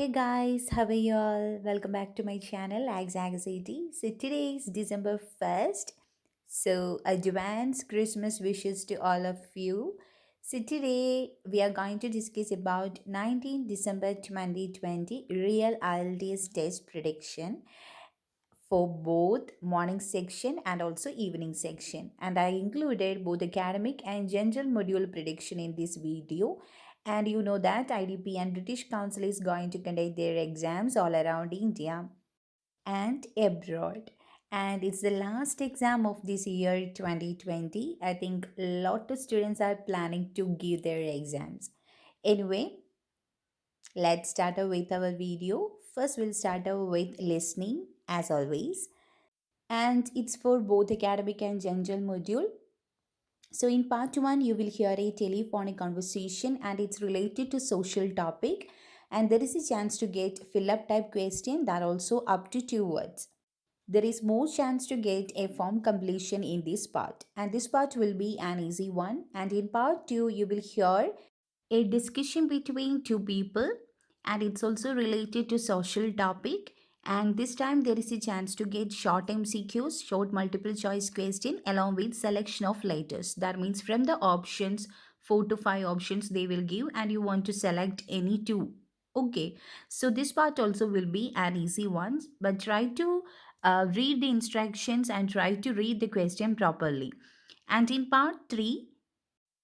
Hey guys, how are you all? Welcome back to my channel, Anxiety. So today is December 1st. So advance Christmas wishes to all of you. So today we are going to discuss about 19 December 2020 real IELTS test prediction for both morning section and also evening section, and I included both academic and general module prediction in this video. And you know that IDP and British Council is going to conduct their exams all around India and abroad, and it's the last exam of this year 2020. I think a lot of students are planning to give their exams. Anyway, let's start out with our video. First we'll start out with listening as always, and it's for both academic and general module. So in part 1 you will hear a telephonic conversation and it's related to social topic, and there is a chance to get fill up type question that also up to 2 words. There is more chance to get a form completion in this part, and this part will be an easy one. And in part 2 you will hear a discussion between two people, and it's also related to social topic. And this time there is a chance to get short MCQs, short multiple choice question, along with selection of letters. That means from the options, 4 to 5 options they will give, and you want to select any two. Okay, so this part also will be an easy one, but try to read the instructions and try to read the question properly. And in part 3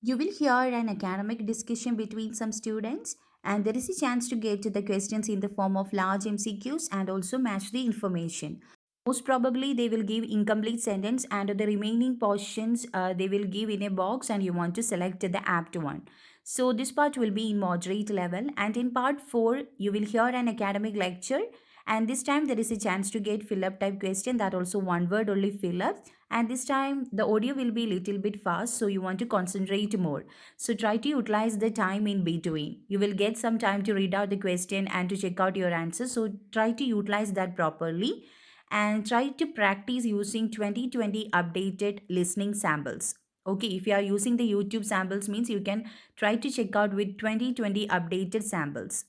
you will hear an academic discussion between some students, and there is a chance to get to the questions in the form of large MCQs and also match the information. Most probably, they will give incomplete sentence, and the remaining portions they will give in a box, and you want to select the apt one. So, this part will be in moderate level, and in part 4, you will hear an academic lecture. And this time, there is a chance to get fill up type question, that also one word only fill up, and this time the audio will be little bit fast, so you want to concentrate more. So try to utilize the time in between. You will get some time to read out the question and to check out your answer, so try to utilize that properly. And try to practice using 2020 updated listening samples. Okay, if you are using the YouTube samples, means you can try to check out with 2020 updated samples.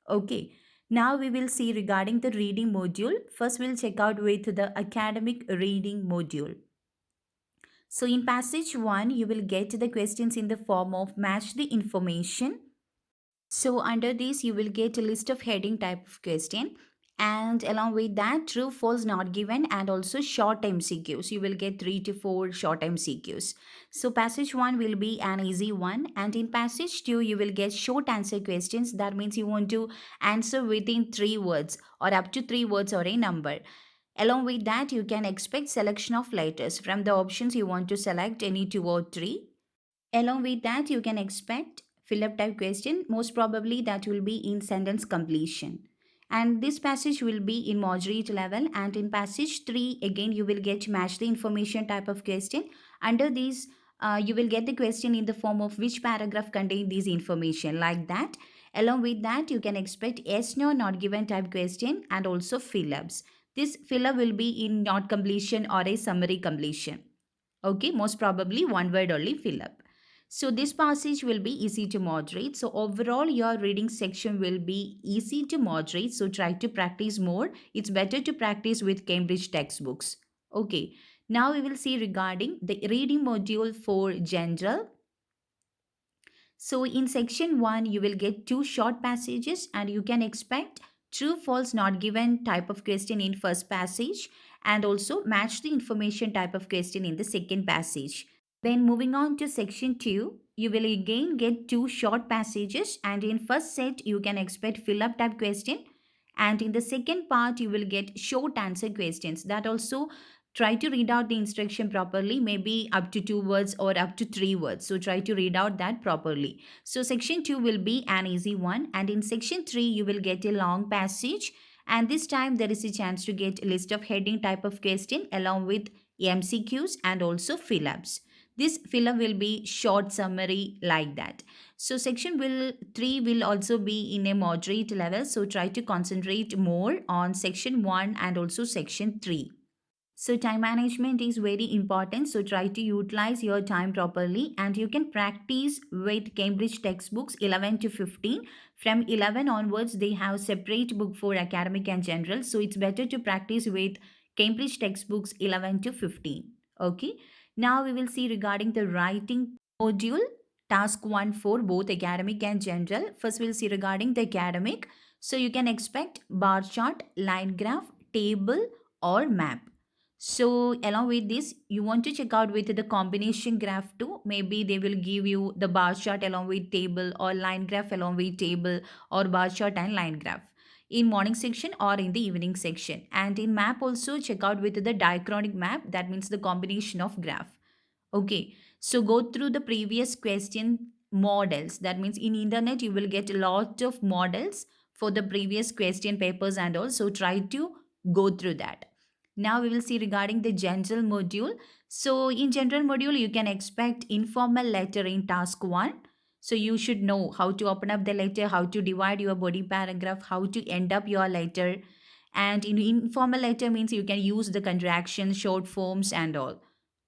Okay, now we will see regarding the reading module. First we'll check out with the academic reading module. So in passage 1, you will get the questions in the form of match the information. So under this, you will get a list of heading type of question. And along with that, true, false, not given, and also short MCQs. You will get 3 to 4 short MCQs. So passage 1 will be an easy one. And in passage 2, you will get short answer questions. That means you want to answer within 3 words or up to 3 words or a number. Along with that, you can expect selection of letters. From the options, you want to select any 2 or 3. Along with that, you can expect fill up type question. Most probably, that will be in sentence completion. And this passage will be in moderate level. And in passage 3, again, you will get match the information type of question. Under these, you will get the question in the form of which paragraph contain this information, like that. Along with that, you can expect yes, no, not given type question and also fill ups. This fill up will be in not completion or a summary completion. Okay, most probably one word only fill up. So this passage will be easy to moderate. So overall your reading section will be easy to moderate. So try to practice more. It's better to practice with Cambridge textbooks. Okay. Now we will see regarding the reading module for general. So in section 1 you will get 2 short passages, and you can expect true false not given type of question in first passage, and also match the information type of question in the second passage. Then moving on to section 2, you will again get 2 short passages, and in first set you can expect fill up type question, and in the second part you will get short answer questions. That also try to read out the instruction properly, maybe up to 2 words or up to 3 words. So try to read out that properly. So section 2 will be an easy one, and in section 3 you will get a long passage, and this time there is a chance to get a list of heading type of question along with MCQs and also fill ups. This fill up will be short summary, like that. So section will 3 will also be in a moderate level, so try to concentrate more on section 1 and also section 3. So, time management is very important. So, try to utilize your time properly, and you can practice with Cambridge textbooks 11 to 15. From 11 onwards, they have separate book for academic and general. So, it's better to practice with Cambridge textbooks 11 to 15. Okay. Now, we will see regarding the writing module, task 1 for both academic and general. First, we'll see regarding the academic. So, you can expect bar chart, line graph, table, or map. So, along with this, you want to check out with the combination graph too. Maybe they will give you the bar chart along with table, or line graph along with table, or bar chart and line graph in morning section or in the evening section. And in map also, check out with the diachronic map. That means the combination of graph. Okay, so go through the previous question models. That means in internet you will get a lot of models for the previous question papers and also try to go through that. Now we will see regarding the general module. So in general module you can expect informal letter in task 1. So you should know how to open up the letter, how to divide your body paragraph, how to end up your letter. And in informal letter means you can use the contractions, short forms and all.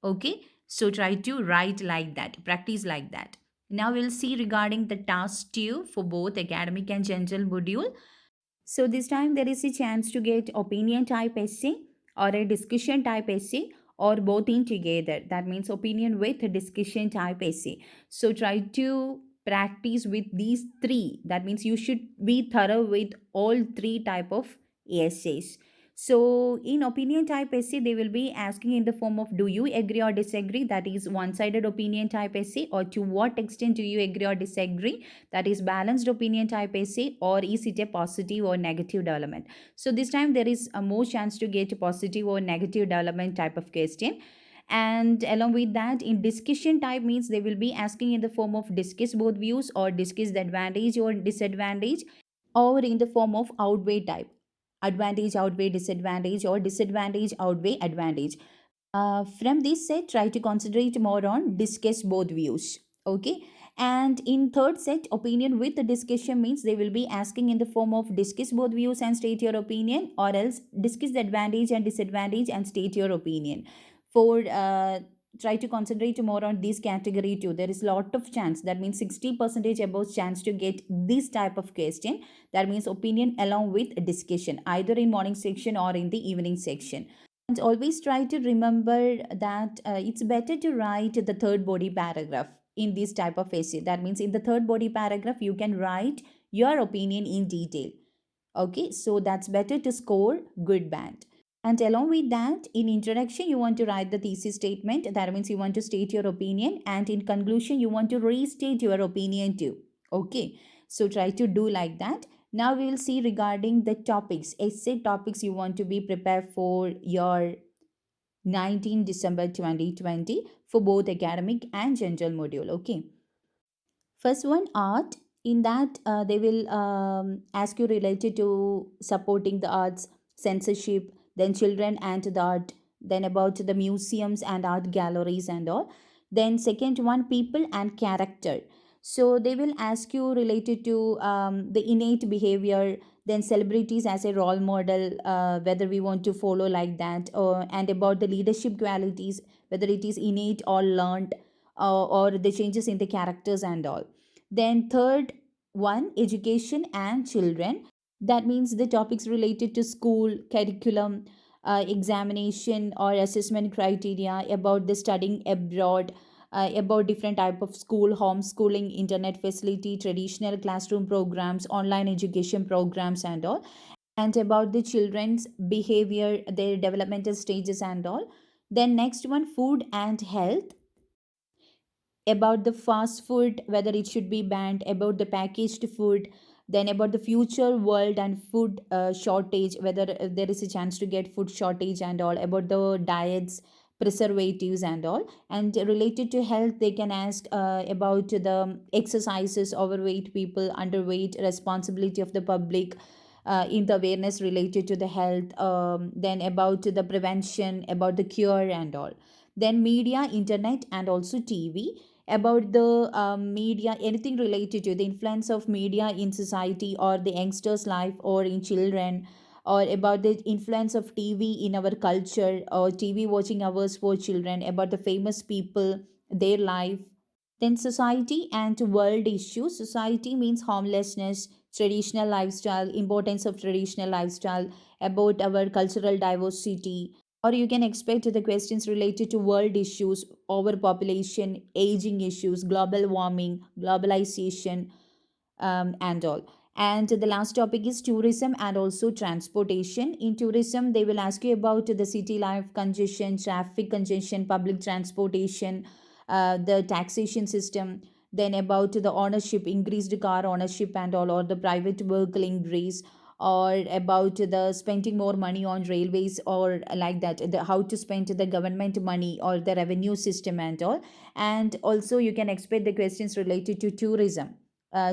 Okay, so try to write like that, practice like that. Now we'll see regarding the task 2 for both academic and general module. So this time there is a chance to get opinion type essay or a discussion type essay or both in together. That means opinion with discussion type essay. So try to practice with these three. That means you should be thorough with all three type of essays. So in opinion type essay, they will be asking in the form of do you agree or disagree? That is one-sided opinion type essay, or to what extent do you agree or disagree? That is balanced opinion type essay, or is it a positive or negative development? So this time there is a more chance to get a positive or negative development type of question. And along with that, in discussion type means they will be asking in the form of discuss both views or discuss the advantage or disadvantage, or in the form of outweigh type, advantage outweigh disadvantage or disadvantage outweigh advantage. From this set, try to concentrate more on discuss both views. Okay. And in third set, opinion with the discussion means they will be asking in the form of discuss both views and state your opinion, or else discuss the advantage and disadvantage and state your opinion. For try to concentrate more on this category too. There is lot of chance. That means 60 percentage above chance to get this type of question. That means opinion along with discussion, either in morning section or in the evening section. And always try to remember that it's better to write the third body paragraph in this type of essay. That means in the third body paragraph, you can write your opinion in detail. Okay, so that's better to score good band. And along with that, in introduction, you want to write the thesis statement. That means you want to state your opinion. And in conclusion, you want to restate your opinion too. Okay, so try to do like that. Now we will see regarding the topics, essay topics you want to be prepared for your 19 December 2020 for both academic and general module. Okay. First one, art. In that, they will ask you related to supporting the arts, censorship, then children and the art, then about the museums and art galleries and all. Then second one, people and character. So they will ask you related to the innate behavior, then celebrities as a role model, whether we want to follow like that, and about the leadership qualities, whether it is innate or learned, or the changes in the characters and all. Then third one, education and children. That means the topics related to school curriculum, examination or assessment criteria, about the studying abroad, about different type of school, homeschooling, internet facility, traditional classroom programs, online education programs and all, and about the children's behavior, their developmental stages and all. Then next one, food and health, about the fast food, whether it should be banned, about the packaged food, then about the future world and food shortage, whether there is a chance to get food shortage and all, about the diets, preservatives and all. And related to health, they can ask about the exercises, overweight people, underweight, responsibility of the public in the awareness related to the health, then about the prevention, about the cure and all. Then media, internet and also TV, about the media, anything related to the influence of media in society or the youngsters life or in children, or about the influence of TV in our culture, or TV watching hours for children, about the famous people, their life. Then society and world issues. Society means homelessness, traditional lifestyle, importance of traditional lifestyle, about our cultural diversity. Or you can expect the questions related to world issues, overpopulation, aging issues, global warming, globalization, and all. And the last topic is tourism and also transportation. In tourism, they will ask you about the city life, congestion, traffic congestion, public transportation, the taxation system, then about the ownership, increased car ownership and all, or the private vehicle increase, or about the spending more money on railways, or like that, how to spend the government money or the revenue system and all. And also you can expect the questions related to tourism.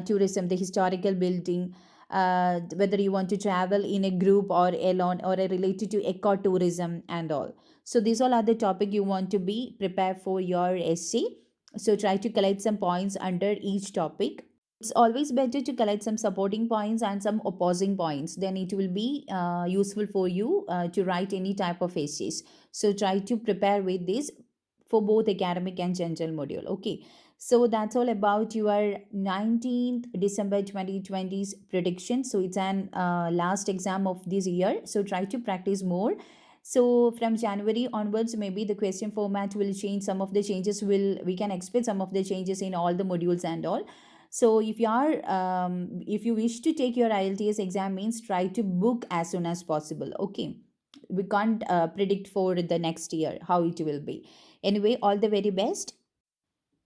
Tourism, the historical building, whether you want to travel in a group or alone, or related to ecotourism and all. So these all are the topic you want to be prepared for your essay. So try to collect some points under each topic. It's always better to collect some supporting points and some opposing points, then it will be useful for you to write any type of essays. So try to prepare with this for both academic and general module. Okay, so that's all about your 19th December 2020's prediction. So it's an last exam of this year, so try to practice more. So from January onwards, maybe the question format will change. Some of the changes will, we can expect some of the changes in all the modules and all. So if you are if you wish to take your IELTS exam, means try to book as soon as possible. Okay, we can't predict for the next year how it will be. Anyway, all the very best.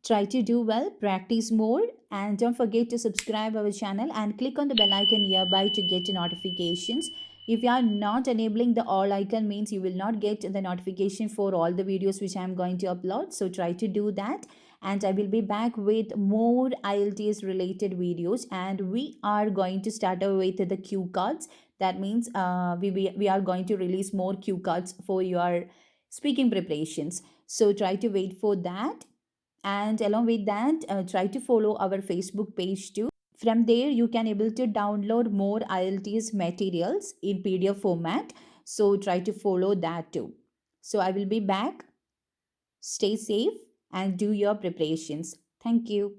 Try to do well, practice more, and don't forget to subscribe our channel and click on the bell icon nearby to get notifications. If you are not enabling the all icon, means you will not get the notification for all the videos which I am going to upload. So try to do that, and I will be back with more IELTS related videos, and we are going to start out with the cue cards. That means we are going to release more cue cards for your speaking preparations. So try to wait for that, and along with that, try to follow our Facebook page too. From there you can able to download more IELTS materials in PDF format, so try to follow that too. So I will be back. Stay safe and do your preparations. Thank you.